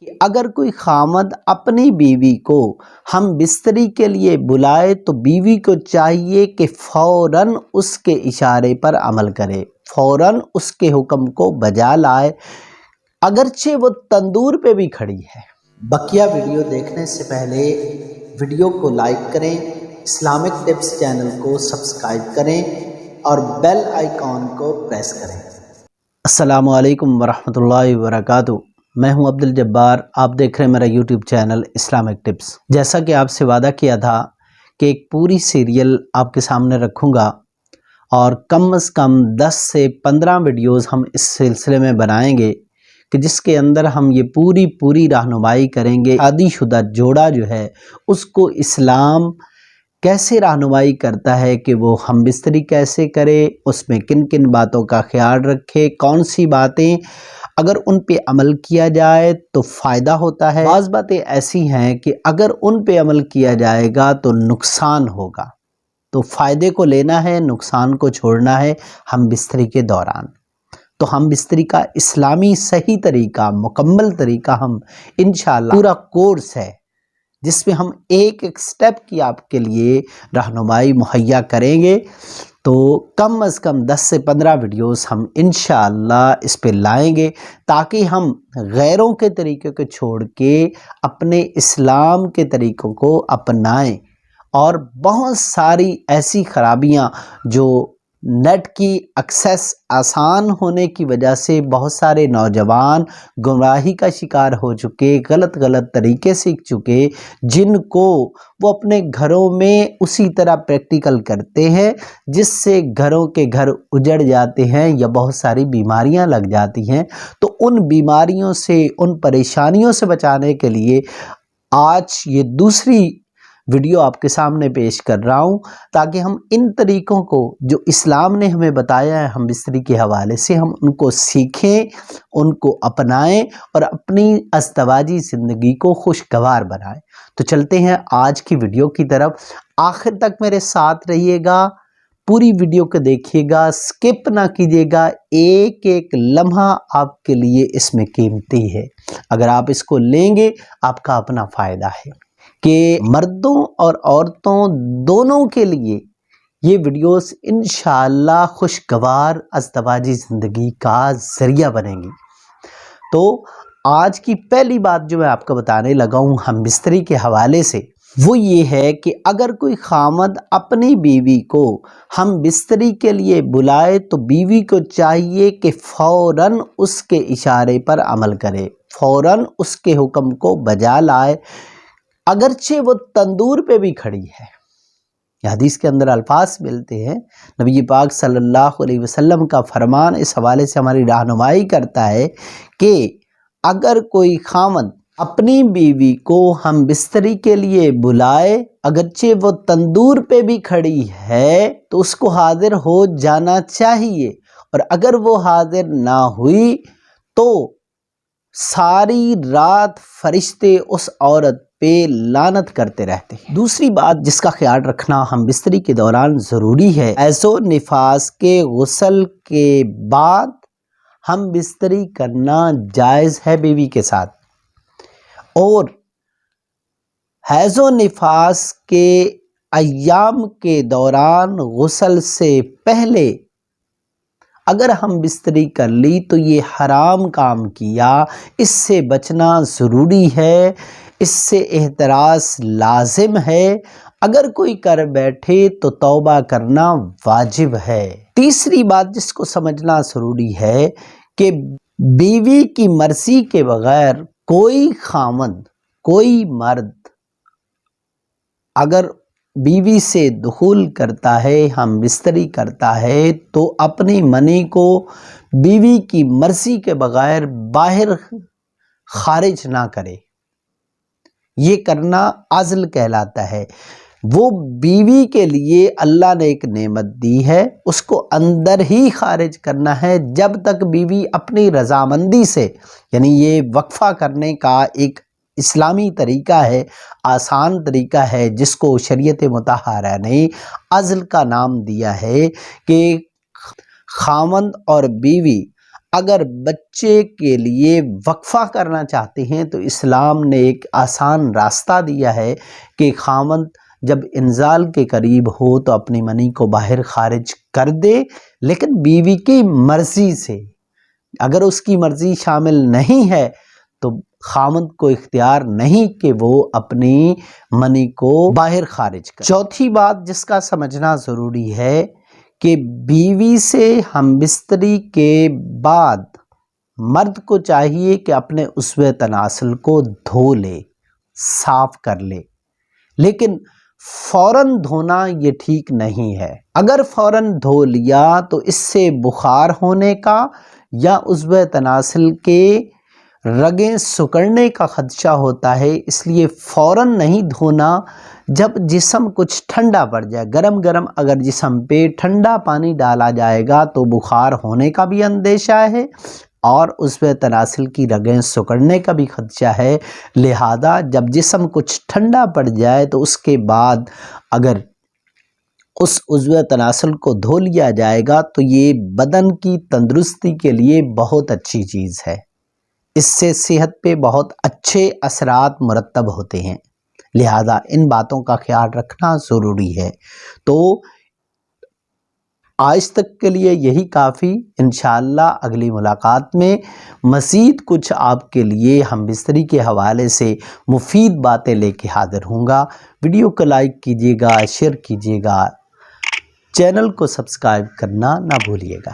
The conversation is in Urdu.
کہ اگر کوئی خامد اپنی بیوی کو ہم بستری کے لیے بلائے تو بیوی کو چاہیے کہ فوراً اس کے اشارے پر عمل کرے، فوراً اس کے حکم کو بجا لائے، اگرچہ وہ تندور پہ بھی کھڑی ہے۔ بقیہ ویڈیو دیکھنے سے پہلے ویڈیو کو لائک کریں، اسلامک ٹپس چینل کو سبسکرائب کریں اور بیل آئیکن کو پریس کریں۔ السلام علیکم ورحمۃ اللہ وبرکاتہ، میں ہوں عبد الجبار، آپ دیکھ رہے ہیں میرا یوٹیوب چینل اسلامک ٹپس۔ جیسا کہ آپ سے وعدہ کیا تھا کہ ایک پوری سیریل آپ کے سامنے رکھوں گا اور کم از کم 10 سے 15 ویڈیوز ہم اس سلسلے میں بنائیں گے کہ جس کے اندر ہم یہ پوری رہنمائی کریں گے شادی شدہ جوڑا جو ہے اس کو اسلام کیسے رہنمائی کرتا ہے کہ وہ ہم بستری کیسے کرے، اس میں کن کن باتوں کا خیال رکھے، کون سی باتیں اگر ان پہ عمل کیا جائے تو فائدہ ہوتا ہے، بعض باتیں ایسی ہیں کہ اگر ان پہ عمل کیا جائے گا تو نقصان ہوگا، تو فائدے کو لینا ہے، نقصان کو چھوڑنا ہے ہم بستری کے دوران۔ تو ہم بستری کا اسلامی صحیح طریقہ، مکمل طریقہ ہم انشاءاللہ پورا کورس ہے جس میں ہم ایک سٹیپ کی آپ کے لیے رہنمائی مہیا کریں گے، تو کم از کم 10 سے 15 ویڈیوز ہم انشاءاللہ اس پہ لائیں گے تاکہ ہم غیروں کے طریقے کو چھوڑ کے اپنے اسلام کے طریقوں کو اپنائیں، اور بہت ساری ایسی خرابیاں جو نیٹ کی ایکسیس آسان ہونے کی وجہ سے بہت سارے نوجوان گمراہی کا شکار ہو چکے، غلط طریقے سیکھ چکے، جن کو وہ اپنے گھروں میں اسی طرح پریکٹیکل کرتے ہیں جس سے گھروں کے گھر اجڑ جاتے ہیں یا بہت ساری بیماریاں لگ جاتی ہیں۔ تو ان بیماریوں سے، ان پریشانیوں سے بچانے کے لیے آج یہ دوسری ویڈیو آپ کے سامنے پیش کر رہا ہوں تاکہ ہم ان طریقوں کو جو اسلام نے ہمیں بتایا ہے ہم بستری کے حوالے سے، ہم ان کو سیکھیں، ان کو اپنائیں اور اپنی ازدواجی زندگی کو خوشگوار بنائیں۔ تو چلتے ہیں آج کی ویڈیو کی طرف، آخر تک میرے ساتھ رہیے گا، پوری ویڈیو کو دیکھیے گا، سکپ نہ کیجیے گا، ایک ایک لمحہ آپ کے لیے اس میں قیمتی ہے، اگر آپ اس کو لیں گے آپ کا اپنا فائدہ ہے کہ مردوں اور عورتوں دونوں کے لیے یہ ویڈیوز انشاءاللہ خوشگوار ازدواجی زندگی کا ذریعہ بنیں گی۔ تو آج کی پہلی بات جو میں آپ کو بتانے لگا ہوں ہم بستری کے حوالے سے، وہ یہ ہے کہ اگر کوئی خامد اپنی بیوی کو ہم بستری کے لیے بلائے تو بیوی کو چاہیے کہ فوراً اس کے اشارے پر عمل کرے، فوراً اس کے حکم کو بجا لائے، اگرچہ وہ تندور پہ بھی کھڑی ہے۔ یہ حدیث کے اندر الفاظ ملتے ہیں، نبی پاک صلی اللہ علیہ وسلم کا فرمان اس حوالے سے ہماری رہنمائی کرتا ہے کہ اگر کوئی خامد اپنی بیوی کو ہم بستری کے لیے بلائے، اگرچہ وہ تندور پہ بھی کھڑی ہے تو اس کو حاضر ہو جانا چاہیے، اور اگر وہ حاضر نہ ہوئی تو ساری رات فرشتے اس عورت پہ لعنت کرتے رہتے ہیں۔ دوسری بات جس کا خیال رکھنا ہم بستری کے دوران ضروری ہے، حیض و نفاس کے غسل کے بعد ہم بستری کرنا جائز ہے بیوی کے ساتھ، اور حیض و نفاس کے ایام کے دوران غسل سے پہلے اگر ہم بستری کر لی تو یہ حرام کام کیا، اس سے بچنا ضروری ہے، اس سے احتراز لازم ہے، اگر کوئی کر بیٹھے تو توبہ کرنا واجب ہے۔ تیسری بات جس کو سمجھنا ضروری ہے کہ بیوی کی مرضی کے بغیر کوئی خامد، کوئی مرد اگر بیوی سے دخول کرتا ہے، ہم بستری کرتا ہے، تو اپنی منی کو بیوی کی مرضی کے بغیر باہر خارج نہ کرے، یہ کرنا عزل کہلاتا ہے۔ وہ بیوی کے لیے اللہ نے ایک نعمت دی ہے، اس کو اندر ہی خارج کرنا ہے جب تک بیوی اپنی رضامندی سے، یعنی یہ وقفہ کرنے کا ایک اسلامی طریقہ ہے، آسان طریقہ ہے جس کو شریعت مطہرہ نے عزل کا نام دیا ہے، کہ خاوند اور بیوی اگر بچے کے لیے وقفہ کرنا چاہتے ہیں تو اسلام نے ایک آسان راستہ دیا ہے کہ خاوند جب انزال کے قریب ہو تو اپنی منی کو باہر خارج کر دے، لیکن بیوی کی مرضی سے۔ اگر اس کی مرضی شامل نہیں ہے تو خاوند کو اختیار نہیں کہ وہ اپنی منی کو باہر خارج کرے۔ چوتھی بات جس کا سمجھنا ضروری ہے کہ بیوی سے ہم بستری کے بعد مرد کو چاہیے کہ اپنے عضو تناسل کو دھو لے، صاف کر لے، لیکن فوراً دھونا یہ ٹھیک نہیں ہے۔ اگر فوراً دھو لیا تو اس سے بخار ہونے کا یا عضو تناسل کے رگیں سکڑنے کا خدشہ ہوتا ہے، اس لیے فوراً نہیں دھونا۔ جب جسم کچھ ٹھنڈا پڑ جائے، گرم گرم اگر جسم پہ ٹھنڈا پانی ڈالا جائے گا تو بخار ہونے کا بھی اندیشہ ہے اور عضو تناسل کی رگیں سکڑنے کا بھی خدشہ ہے۔ لہذا جب جسم کچھ ٹھنڈا پڑ جائے تو اس کے بعد اگر اس عضو تناسل کو دھو لیا جائے گا تو یہ بدن کی تندرستی کے لیے بہت اچھی چیز ہے۔ اس سے صحت پہ بہت اچھے اثرات مرتب ہوتے ہیں، لہذا ان باتوں کا خیال رکھنا ضروری ہے۔ تو آج تک کے لیے یہی کافی، انشاءاللہ اگلی ملاقات میں مزید کچھ آپ کے لیے ہم بستری کے حوالے سے مفید باتیں لے کے حاضر ہوں گا۔ ویڈیو کو لائک کیجیے گا، شیئر کیجیے گا، چینل کو سبسکرائب کرنا نہ بھولیے گا۔